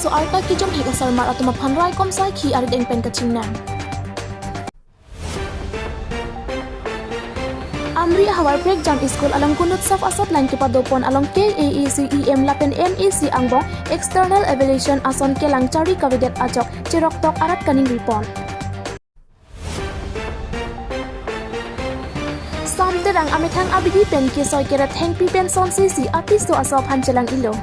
apiso arta kijom higasar mar atuma phanrai komsai khi ari dengpen kachingna Amri Hawar Break Jam School along kunut saf asat lang kipadopon along KENAGSOT LAPEN MEC angbong external evaluation ason kelang chari kabidet ajok chiroktok arat kaning ripon Samterang amethang abidi pen ke soy kera theng pi pen son si apiso aso phanchelang ilo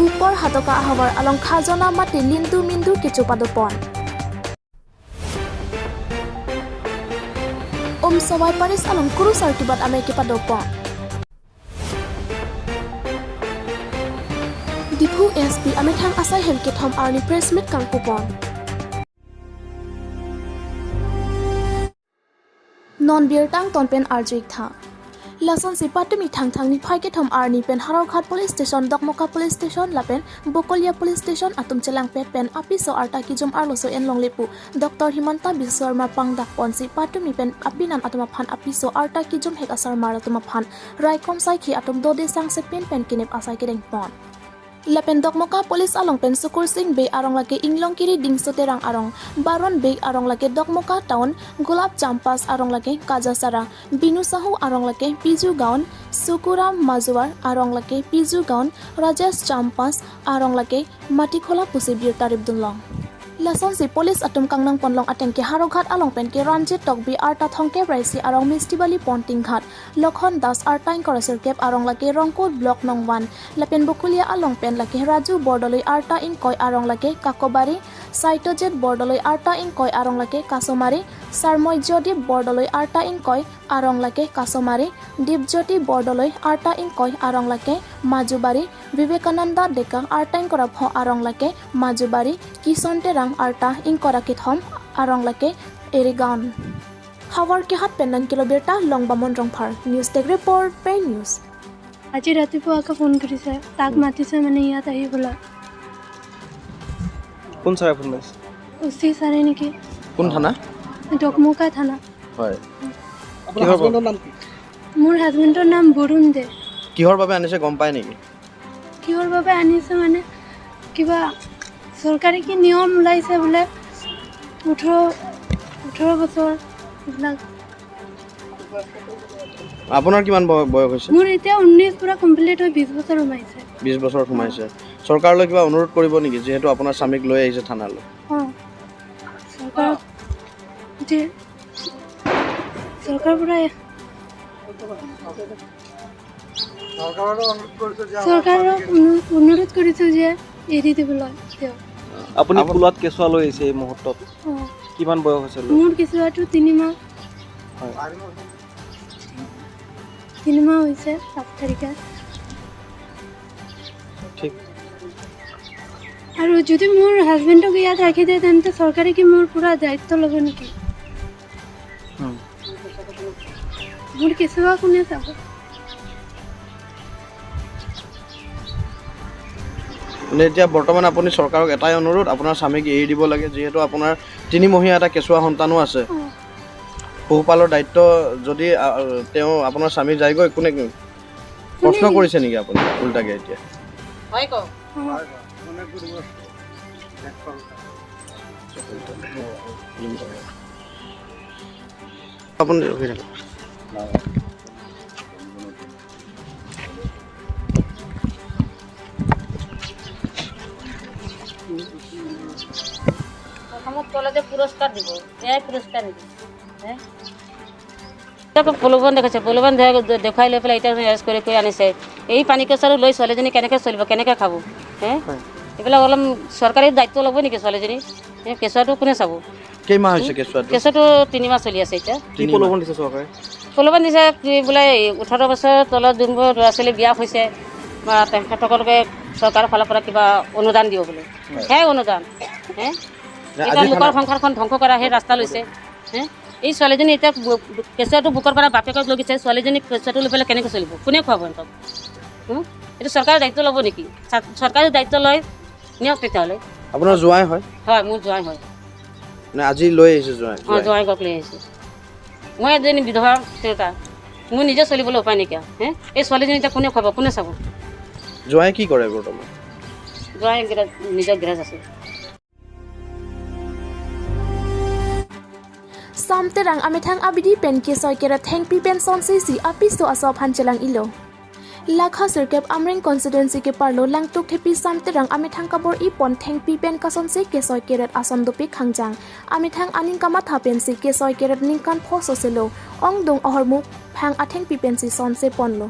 Upor hatoka hawar along khajona mate lindu mindu kechupadopon Sawai Paris along kuru sartibat ame kipadopon Dipu SP amethang asai helkit hom arni press meet kang kupon Non beer tang tonpen arjik tha Lason si patumi thang ni phai ke thom arni pen Harawghat police station Dokmoka police station Lapen Bokolia police station atum chelang pet pen apiso arta kijom arloso en longlepu Dr Himanta Biswarma pangdak ponsi patumi pen apinan atuma phan apiso arta kijom hek asar mar atuma phan raikom sai khi atum dode sang se pen kinep asai ke deng pon Lapen Dokmoka police along pen Sukur Singh Bay arong lake Inglongkiri dingsoterang arong Baron Bay arong lake Dokmoka town Gulab Champas arong lake Kajasara Binu Sahu arong lake Piju Gaon Sukuram Mazuar arong lake Piju Gaon Rajesh Champas arong lake Matikhola Pusi Birta Ribdunlong Lason si police atum kangnang ponlong atengke Harawghat along pen ke Ranjit Tokbi arta thongke raisi arong Mistibali Ponting Ghat Lokhon Das artain korasir kep arong lake Rongkot block nong 1 Lapen Bokulia along pen lake Raju Bordoloi arta in koi arong lake Kakobari Saitojet Bordoloi arta in koi arong lake Kasomari Sarmoi Jodi Bordoloi arta in koi arong lake Kasomari Dipjoti Bordoloi arta in koi arong lake Majubari Vivekananda Deka arta in korap ho arong lake Majubari Kisonterang arta in korakit hom arong lake Erigaon Hawar ke hat penan kilobirta longbamon rongphar news tech report pay news আজি ৰাতিপুৱা আকা phone কৰিছে তাক মাতিছে মানে ইয়াত আহিবলৈ কোন ছাৰে ফোন কৰিছে উচি ছাৰে নেকি কোন থানা ডকমকা থানা হয় আপোনাৰ হাজবেণ্ডৰ নাম কি মোৰ হাজবেণ্ডৰ নাম বৰুণ দে কিহৰ বাবে আনিছে গম পায় নেকি কিহৰ বাবে আনিছে মানে কিবা চৰকাৰী কি নিয়ম ওলাইছে বোলে 18 বছৰ এইবিলাক আপোনাৰ কিমান বয়স হৈছে মোৰ এতিয়া 19 পুৰা কমপ্লিট হৈ 20 বছৰ সোমাইছে 20 বছৰ সোমাইছে চৰকাৰলৈ কিবা অনুৰোধ কৰিব নেকি যেহেতু আপোনাৰ স্বামীক লৈ আহিছে থানালৈ চৰকাৰ অনুৰোধ কৰিছো যে এৰি দিবলৈ আপুনি ফুলত কেঁচুৱা লৈ আহিছে এই মুহূৰ্তত কিমান বয়স হৈছে মোৰ কেঁচুৱাটো 3 মাহ হয় 3 মাহ হৈছে 7 তাৰিখে ঠিক আৰু যদি মোৰ হাজবেণ্ডক ইয়াত ৰাখি দিয়ে তেন্তে চৰকাৰে কি মোৰ পুৰা দায়িত্ব ল'ব নেকি মোৰ কেঁচুৱা কোনে চাব এতিয়া বৰ্তমান আপুনি চৰকাৰক এটাই অনুৰোধ আপোনাৰ স্বামীক এৰি দিব লাগে যেহেতু আপোনাৰ 3 মহীয়া এটা কেঁচুৱা সন্তানো আছে পশুপালৰ দায়িত্ব যদি তেওঁ আপোনাৰ স্বামী যায়গৈ কোনে প্ৰশ্ন কৰিছে নেকি আপুনি উল্টাকে এতিয়া হয় ক আপুনি ৰখি থাকক কলেজে পুৰস্কাৰ দিব এই পুৰস্কাৰ দিব হ্যাঁ তাকে প্ৰলোভন দেখাইছে প্ৰলোভন দেখাই লৈ পেলাই এতিয়া এৰেষ্ট কৰি আনিছে এই পানী কেঁচুৱাটো লৈ ছোৱালীজনী কেনেকৈ চলিব কেনেকৈ খাব হে এইবিলাক অলপ চৰকাৰী দায়িত্ব ল'ব নেকি ছোৱালীজনী কেঁচুৱাটো কোনে চাব কেইমাহ হৈছে কেঁচুৱাটো 3 মাহ চলি আছে এতিয়া কি প্ৰলোভন দিছে চৰকাৰে প্ৰলোভন দিছে বোলে 18 বছৰ তলত যোনবোৰ ল'ৰা ছোৱালী বিয়া হৈছে বা তেখেতসকলকে চৰকাৰৰ ফালৰ পৰা কিবা অনুদান দিব বোলে সেই অনুদান হে এতিয়া লোকৰ সংসাৰখন ধ্বংস কৰা সেই ৰাস্তা লৈছে হে এই ছোৱালীজনী এতিয়া কেঁচুৱাটো বুকৰ পৰা বাপেকক লৈ গৈছে ছোৱালীজনী কেঁচুৱাটো লৈ পেলাই কেনেকৈ চলিব কোনে খুৱাব সিহঁতক এইটো চৰকাৰে দায়িত্ব ল'ব নেকি চৰকাৰে দায়িত্ব লয় নিয়ক তেতিয়াহ'লে আপোনাৰ জোৱাই হয় হয় মোৰ জোৱাই হয় মানে আজি লৈ আহিছে জোৱাই জোৱাইকক লৈ আহিছে মই এজনী বিধৱা দেউতা মোৰ নিজে চলিবলৈ উপায় নাইকিয়া হে এই ছোৱালীজনী এতিয়া কোনে খুৱাব কোনে চাব জোৱাই কি কৰে বৰ্তমান? যোৱাই নিজৰ গৃহ আছে Samterang amethang abidi pen ke soy keret heng pi pen son si apiso asop hanchelang ilo. Lakha sirkep amreng constituency ke parlo langtuk thepi samterang amethang kabor ipon theng pi pen kason si ke soy keret ason dopi khangjang. Amethang aning kama thapen si ke soy keret ningkan phoso selo. Ong dong ahormu phang atheng pi pen si son se ponlo.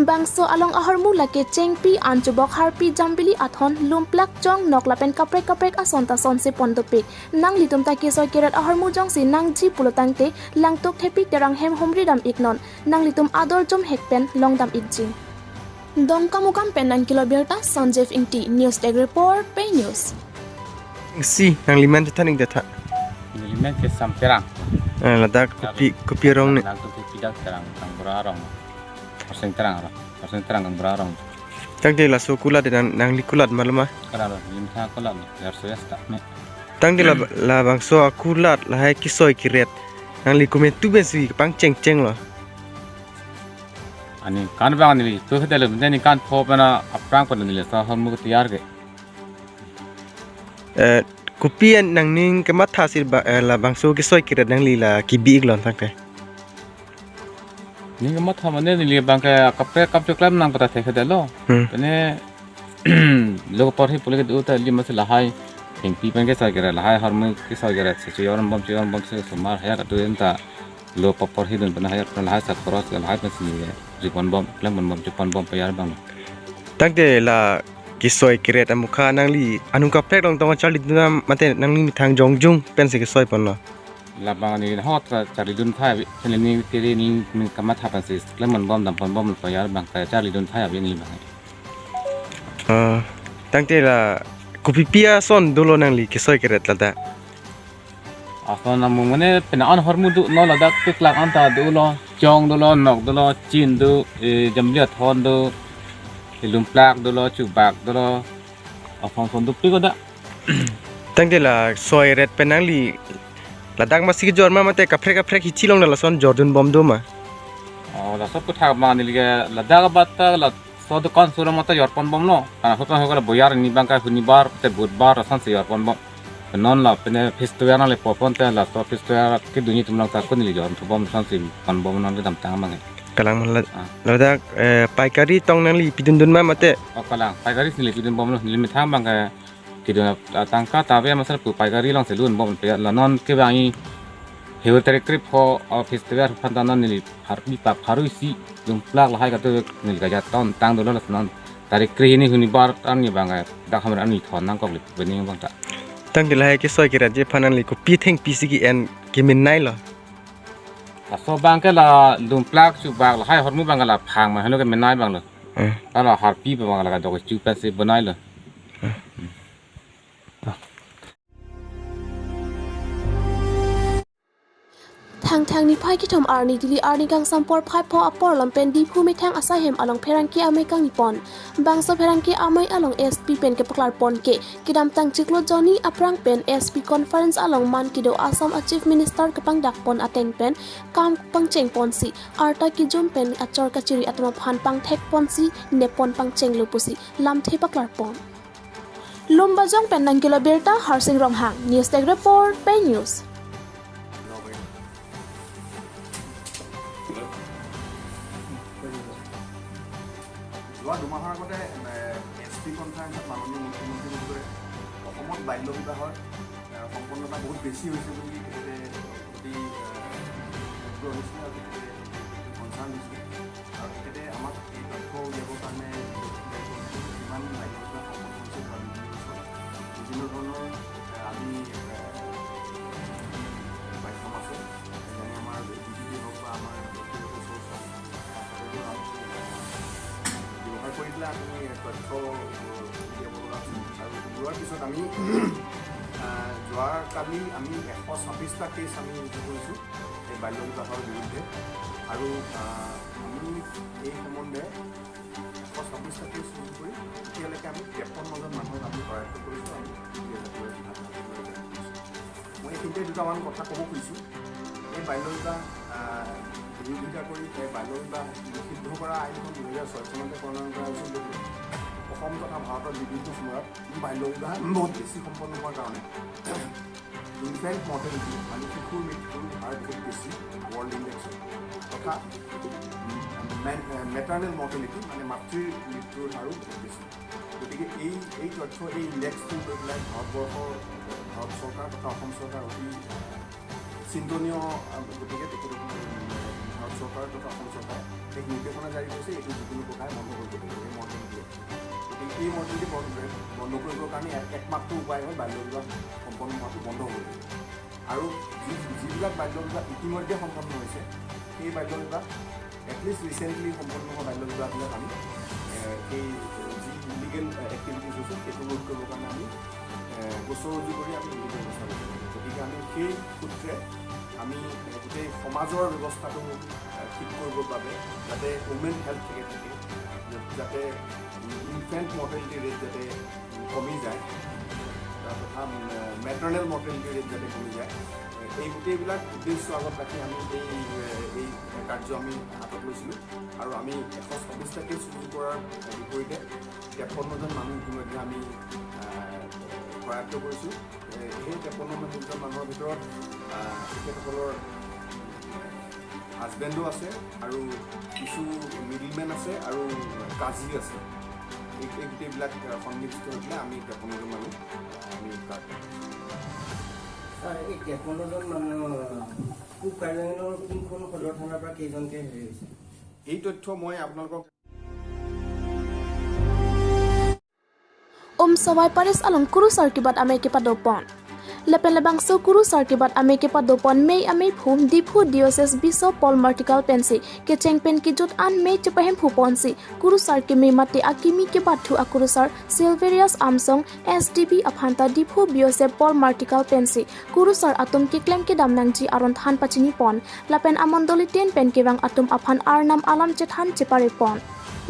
Bangso along ahormu lake chengpi anjubok harpi jambili athon lumplak jong noklapen kaprek ason ta son se pondopik nang litum ta ke soy keret ahormu jong si nang ji pulotangte langtok thepi terang hem homri dam ignon nang litum ador jom hekpen longdam igji dongkamukam penang kilo berta Sanjeev Ingti News Tag Report Pay News si nang liman taning data liman ke samterang ladak kopi rong ni lang tu pidak terang tang berarong persen terang kang berarong tang de la sokula de nang likulat malama kalau limha kalau versus tak me tang de la bangso akulat la hai kisoy kiret nang likume tu besi pang ceng lo ani kan bang ni tu hedel ni kan pho bana aprang pan ni sa ham mu tiyar ke kopi nang ning ke matha sir la bangso kisoy kiret nang lila kibi iglon tang te ni mat ha mane ni bang ka kapre kap choklam nang pata the hedel lo tene log par hi pule ke du ta li mas lahai king pi pen ke sa gera lahai har mu ke sa gera se yoram bom se sumar haya ka tu enta lo papor hi dun bana haya kan lahai sa cross ka lahai pas ni ripon bom klam bom chupon bom payar bang tang de la kisoy kiret amukha nang li anung ka prek long tong charli dum mate nang li thang jongjung pen se kisoy pon lo labang ni hot ka cari dun thai chele ni tiri ni min kamat ha pansis lemon bom dam pon bom payar bang ka cari dun thai abi ni bang tang de la kopi pia son dolo nang li kisoy kiret la da afan namung mane pena an hormu du no ladak piklak anta du lo chong du lo nok du lo chin du jamlia thon du ilum plak du lo chubak du lo afan son du piko da tang de la soy red penang li ladak masih jor ma mate kaprek hichi long la son jordan bom do ma la sob ko thak ma ni ge ladak batta la so do kon sura mata yor pon bom no kana sopan ho kala boyar ni bang ka hunibar te budbar asan se yor pon bom non la pene festival na le popon te la so festival ke duni tumlang ta ko ni yor bom san se pon bom non dam tang ma kalang ladak paikari tong nang li pidun dun ma mate kalang paikari ni le pidun bom no ni mi thang bang ka kiduna tangka tabe masal pu paigari long selun bom pe la non ke bangi heu trip ho festival phantan ni harbi pa pharuisi jung plak la hai ka to ni ga ja ton tang do la non tarik kri ni huni bar tan ni banga da khamra ani thon nang kok li beni bang ta tang de la hai ke soy kirat je phanan li ko pi theng pi si ki en ki min nai lo so bang ka la dum plak chu bag la hai hormu bang la phang ma helo ke min nai bang lo ta la harpi bang la ga do chu pa se banai lo Thang ni phai ki thom arni dili arni gang sampor phai pho apor lampen di phu me thang asa hem along pherangki amai kang nipon bangso pherangki amai along SP pen ke paklar pon ke kidam tang chiklo joni aprang pen SP conference along man kido Assam Chief Minister kapang dak pon ateng pen kam pangcheng pon si arta ki jom pen achor kachiri atma phan pang thek pon si nepon pangcheng lupusi lam the paklar pon lomba jong pen nang kilo berta harsing rong hang News Tag Report Pay News যোৱা দুমাহৰ আগতে SP কনফাৰেন্সত মাননীয় মুখ্যমন্ত্ৰীয়ে অসমত বাল্য বিবাহৰ সম্পন্নতা বহুত বেছি হৈছে বুলি অতি অনুষ্ঠিত কনচাৰ্ণ হৈছিল আৰু তেখেতে আমাক এই তথ্য উলিয়াবৰ কাৰণে কিমান বাল্য বিবাহ সম্পন্ন হৈছে বিভিন্ন ধৰণৰ আমি মাধ্যম আছে যেনে আমাৰ বিজুলী হওক বা আমাৰ ব্যৱহাৰ কৰি পেলাই আমি তথ্য উলিয়াব লগা আছিল আৰু উলিওৱাৰ পিছত আমি যোৱাকালি আমি 126টা কেছ আমি ৰুজু কৰিছোঁ এই বাল্য বিবাহৰ বিৰুদ্ধে আৰু আমি এই সম্বন্ধে 126টা কেছ ৰুজু কৰি এতিয়ালৈকে আমি 53জন মানুহক আমি কৰায়ত্ব কৰিছোঁ আমি মই এইখিনিতে দুটামান কথা ক'ব খুজিছোঁ এই বাল্য বিবাহ বিৰোধিতা কৰি বাল্য বিবাহ নিষিদ্ধ কৰা আইনখন 2006 চনতে প্ৰণয়ন কৰা হৈছিল অসম তথা ভাৰতৰ বিভিন্ন সময়ত বাল্য বিবাহ বহুত বেছি সম্পন্ন হোৱাৰ কাৰণে ইনফেণ্ট মৰ্টেলিটি মানে শিশুৰ মৃত্যুৰ হাৰ বহুত বেছি ৱৰ্ল্ড ইণ্ডেক্সত তথা মেটাৰ্নেল মৰ্টেলিটি মানে মাতৃৰ মৃত্যুৰ হাৰো বহুত বেছি গতিকে এই তথ্য এই ইণ্ডেক্সটো লৈ পেলাই ভাৰত চৰকাৰ তথা অসম চৰকাৰ অতি চিন্তনীয় গতিকে তেখেতসকলে ভাৰত চৰকাৰ তথা অসম চৰকাৰে এক নিৰ্দেশনা জাৰি কৰিছে এইটো যিকোনো প্ৰকাৰে বন্ধ কৰিব লাগিব এই মৰ্টেলিটি গতিকে এই মৰ্টেলিটি বন্ধ কৰিবৰ কাৰণে একমাত্ৰ উপায় হয় বাল্য বিবাহ সম্পন্ন হোৱাটো বন্ধ হ'ব লাগিব আৰু যিবিলাক বাল্য বিবাহ ইতিমধ্যে সম্পন্ন হৈছে সেই বাল্য বিবাহ এটলিষ্ট ৰিচেণ্টলি সম্পন্ন হোৱা বাল্য বিবাহবিলাক আমি সেই যি ইলিগেল এক্টিভিটিজ হৈছে সেইটো ৰোধ কৰিবৰ কাৰণে আমি গোচৰ ৰুজু কৰি আমি লিগেল ব্যৱস্থা ল'ব লাগিব গতিকে আমি সেই সূত্ৰে আমি গোটেই সমাজৰ ব্যৱস্থাটো ঠিক কৰিবৰ বাবে যাতে ওমেন হেল্থ থাকে যাতে ইনফেণ্ট মৰ্টেলিটি ৰেট যাতে কমি যায় তথা মেটাৰ্নেল মৰ্টেলিটি ৰেট যাতে কমি যায় এই গোটেইবিলাক উদ্দেশ্য আগত ৰাখি আমি এই কাৰ্য আমি হাতত লৈছিলোঁ আৰু আমি 124টা কেছ ৰুজু কৰাৰ বিপৰীতে 53জন মানুহ ইতিমধ্যে আমি কৰায়ত্ব কৰিছোঁ সেই 53জন মানুহৰ ভিতৰত তেখেতসকলৰ হাজবেণ্ডো আছে আৰু কিছু মিডিলমেন আছে আৰু কাজি আছে এই গোটেইবিলাক সন্নিৱিষ্ট হৈ পেলাই আমি 53জন মানুহ আমি ছাৰ এই 53জন মানুহ পূব কাৰ্বিআংলঙৰ কোনখন সদৰ থানাৰ পৰা কেইজনকৈ হেৰি হৈছে এই তথ্য মই আপোনালোকক Sawai Paris along kuru sarkibat ame ke padopon. Lapen labang so kuru sarkibat ame ke padopon mei ame phum diphu diocese biso Paul Martical pensi ke chengpen ki jut an mei chepahem phu ponsi kuru sarki mei mate akimi ke bathu akuru sar Silverius Amsong SDB aphanta diphu biose Paul Martical pensi kuru sar atom ki claim ke damnangji aron than pachini pon lapen amondoli 10 pen ke wang atom aphan arnam alam chethan chepare pon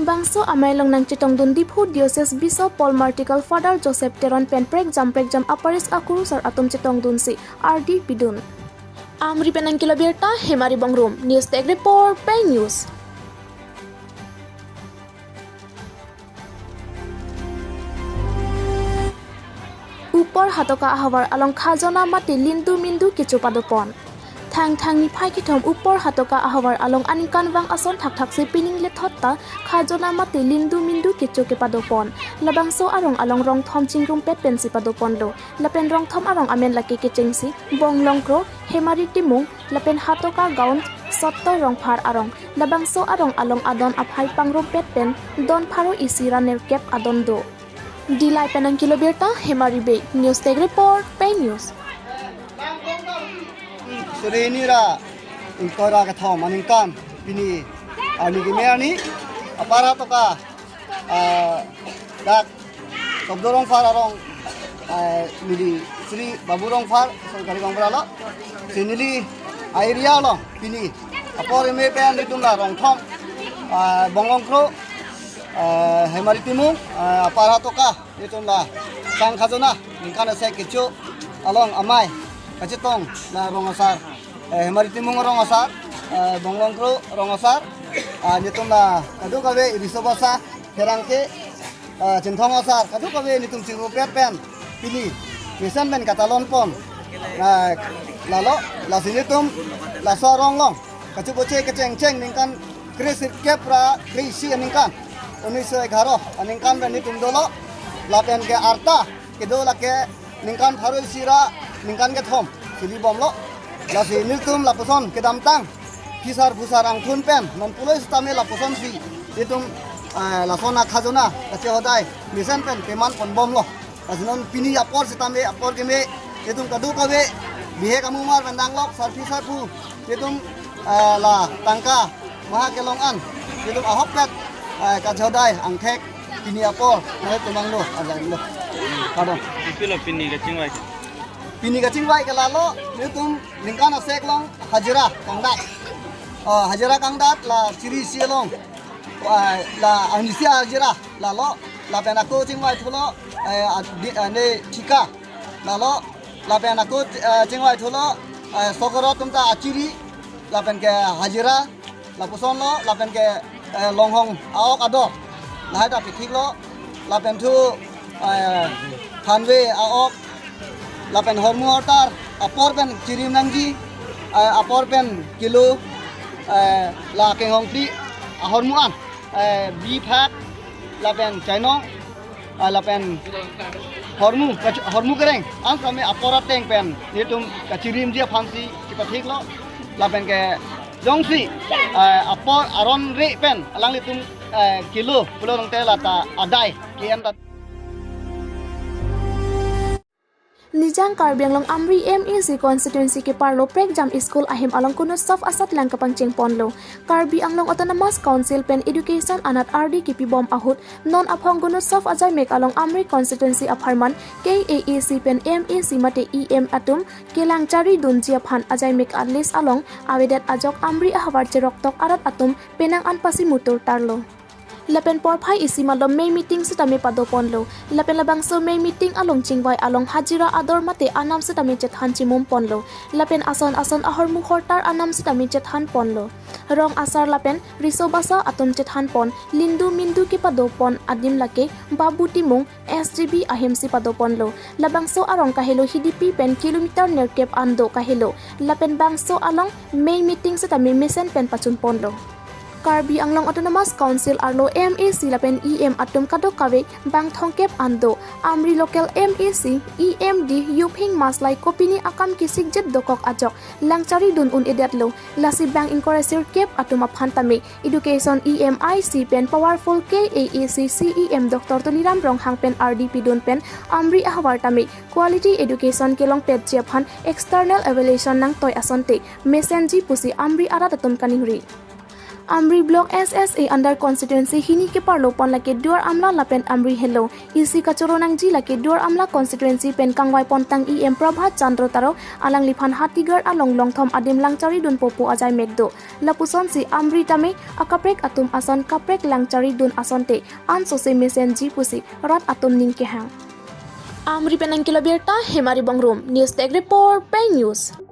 Bangso amai long nang chitong dun diphu diocese Bishop Paul Martical Father Joseph Teron pen prek jam aparis akuru sar atom chitong dun si RD bidun Amri penang kilo ABIRTA Hemari Bangrum News Tech Report PEI News Upor hatoka ahawar along khajona mati lindu mindu kichu padopon Thang ni phai kithom upor hatoka ahawar along aningkan wang ason thak se pining le thotta khajona mati lindu mindu kichu ke padopon labangso arong along rong thom chingrum pet pensi padopon do lapen rong thom arong amen laki ke chengsi bonglong kro hemari timung lapen hatoka gaun sotto rong phar arong labangso arong along adon aphai pangrum pet pen don pharo isira ner kep adon do Dilai penang kilo ABIRTA Hemari Bay News Tech Report PEI News Surinira ingkora ka thom aningkan pini ani gimeani apara to ka dak sobdorong fararong nili Sri Baburong far sarkari gombralo sinili area lo pini apore me pe nitumla rong thom bonglongkro Hemari timung apara to ka nitumla sang khajona ningkan se kichu along amai kacitong na rongasar Hemari timung rongasar bonglongkro rongasar nitum na kadu kabe ibisobasa herangke cinthong asar kadu kabe nitum singru pen pili misan ben katalon pon lalo lasinitum lasorong long kacu boce keceng ningkan krisir kepra krisi ningkan 1911 ningkan ben nitum dolo lapen ke arta kedola ke ningkan pharo sira ningkan ke thom sili bomlo lasi niltum lapuson kedam tang kisar busar angthun pen non puloy stame lapuson si itum lasona khajona kache hodai mission pen peman pon bomlo asinon pini apor stame apor keme itum kadu kabe bihe kamumar bandang lok sarfi sarfu itum la tangka maha kelongan itum ahok pet kache hodai angthek pini apor nai tumanglo azanglo pardon Pilo pini ka chingwai Pini ka chingwai ka lalo nitum ningkana seklong hajira kangdat hajira kangdat la siri sielong la anisia hajira lalo la penako chingwai thulo ne thika lalo la penako chingwai thulo sokoro tumta achiri la pen ke hajira la puson lo la pen ke longhong aok ado la hata pikik lo lapen thu Hanwe aok lapen hormu ortar apor pen kirim nangji apor pen kilo la keng hong pri hormuan bi phak lapen chainong lapen hormu kereng an same apora teng pen nitum kachirim dia phansi kipathik lo lapen ke jongsi apor aron re pen alang litum kilo pulo nongte lata adai kiam ta Nijang Karbi long Amri MEC constituency ke parlo prek jam school ahim along kuno sof asat lang kapangching ponlo. Karbi long autonomous council pen education anat RD kipi bom ahut non aphong kuno sof ajay mek along Amri constituency apharman KAAC pen MEC mate EM atum kelang chari dunjia phan ajay mek atlis along awedat ajok Amri ahawar cheroktok arat atum penang anpasi mutur tarlo. Lapen porphai isimalom may meeting sitame padoponlo lapen labangso may meeting along chingwai along hajira ador mate anam sitame chethan chimum ponlo lapen ason ahor mukhortar anam sitame chethan ponlo rong asar lapen risobasa atom chethan pon lindu mindu ki padopon adim lake babu timung SGB ahimsi padoponlo labangso arong kahelo hidipi pen kilometer nerkep ando kahelo lapen bangso along may meeting sitame mesen pen pachun ponlo Karbi long autonomous council arlo MEC lapen EM atum kadok kawe bang thongkep ando Amri local MEC EMD yuping maslai kopini akam kisik jet dokok ajok langchari dun un edatlo lasi bang encourager kep atum aphantame education EMIC pen powerful KAAC CEM Dr. Toniram rong hang pen RDP dun pen Amri ahwartame quality education kelong pet japhan external evaluation nang toy asonte mesenji pusi Amri arat atum kaningri Amri Block SSA under constituency hini ke parlo pon lake duar amla lapen Amri hello isi kachoro nangji lake duar amla constituency pen kangwai pontang EM Prabhat Chandra taro alang liphan hatigar along longthom adim langchari dun popo ajai mekdo lapuson si Amri tame akaprek atum ason kaprek langchari dun asonte an sose mesenji pusi rat atum ningke hang Amri penang kilo ABIRTA Hemari Bongrum News Tech Report PEI News